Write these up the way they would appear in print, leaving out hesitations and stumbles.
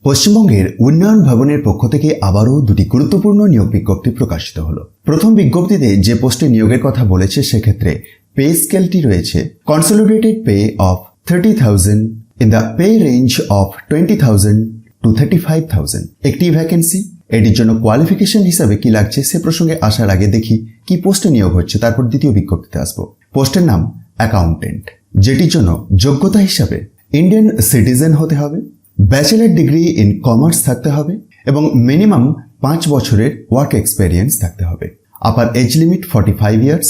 পশ্চিমবঙ্গের উন্নয়ন ভবনের পক্ষ থেকে আবারও দুটি গুরুত্বপূর্ণ নিয়োগ বিজ্ঞপ্তি প্রকাশিত হলো। প্রথম বিজ্ঞপ্তিতে যে পোস্টে নিয়োগের কথা বলেছে সেক্ষেত্রে পে স্কেলটি রয়েছে consolidated pay off 30,000 in the pay range of 20,000 to 35,000। একটি ভ্যাকেন্সি। এটির জন্য কোয়ালিফিকেশন হিসাবে কি লাগছে সে প্রসঙ্গে আসার আগে দেখি কি পোস্টে নিয়োগ হচ্ছে, তারপর দ্বিতীয় বিজ্ঞপ্তিতে আসবো। পোস্টের নাম অ্যাকাউন্টেন্ট, যেটির জন্য যোগ্যতা হিসাবে ইন্ডিয়ান সিটিজেন হতে হবে, ব্যাচেলার ডিগ্রি ইন কমার্স থাকতে হবে এবং মিনিমাম 5 বছরের ওয়ার্ক এক্সপেরিয়েন্স থাকতে হবে। আপার এজ লিমিট 45 ইয়ার্স,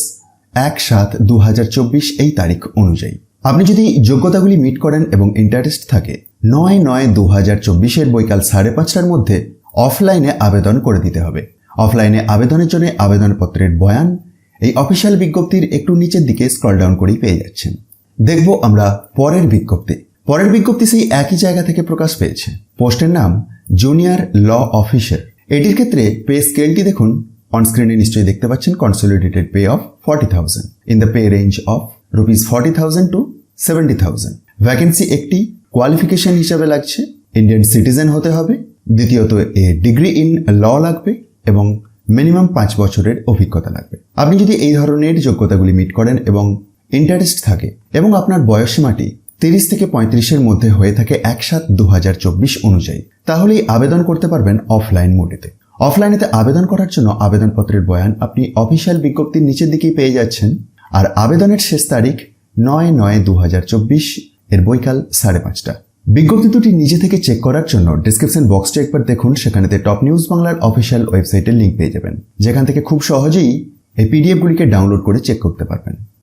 1/7/2024 এই তারিখ অনুযায়ী। আপনি যদি যোগ্যতাগুলি মিট করেন এবং ইন্টারেস্ট থাকে 9/9/2024 বৈকাল 5:30টার মধ্যে অফলাইনে আবেদন করে দিতে হবে। অফলাইনে আবেদনের জন্য আবেদনপত্রের বয়ান এই অফিসিয়াল বিজ্ঞপ্তির একটু নিচের দিকে স্ক্রল ডাউন করেই পেয়ে যাচ্ছেন। দেখব আমরা পরের বিজ্ঞপ্তি। পরের বিজ্ঞপ্তি সেই একই জায়গা থেকে প্রকাশ পেয়েছে। পোস্টের নাম জুনিয়র ল অফিসার। এটির ক্ষেত্রে পে স্কেলটি দেখুন, অন স্ক্রিনে নিশ্চয়ই দেখতে পাচ্ছেন consolidated pay off 40,000 in the pay range of ₹40,000 to 70,000। Vacancy একটি। কোয়ালিফিকেশন হিসাবে লাগছে ইন্ডিয়ান সিটিজেন হতে হবে, দ্বিতীয়ত এ ডিগ্রি ইন ল লাগবে এবং মিনিমাম 5 বছরের অভিজ্ঞতা লাগবে। আপনি যদি এই ধরনের যোগ্যতাগুলি মিট করেন এবং ইন্টারেস্ট থাকে এবং আপনার বয়সসীমাটি 30 থেকে 35-এর মধ্যে হয়ে থাকে 1/7/2024 অনুযায়ী, তাহলেই আবেদন করতে পারবেন অফলাইন মোডেতে। অফলাইনেতে আবেদন করার জন্য আবেদনপত্রের বয়ান আপনি অফিসিয়াল বিজ্ঞপ্তির নিচের দিকেই পেয়ে যাচ্ছেন। আর আবেদনের শেষ তারিখ 9/9/2024 এর বৈকাল 5:30টা। বিজ্ঞপ্তি দুটি নিজে থেকে চেক করার জন্য ডেসক্রিপশন বক্সটা একবার দেখুন, সেখানেতে টপ নিউজ বাংলার অফিসিয়াল ওয়েবসাইটের লিঙ্ক পেয়ে যাবেন, যেখান থেকে খুব সহজেই এই পিডিএফগুলিকে ডাউনলোড করে চেক করতে পারবেন।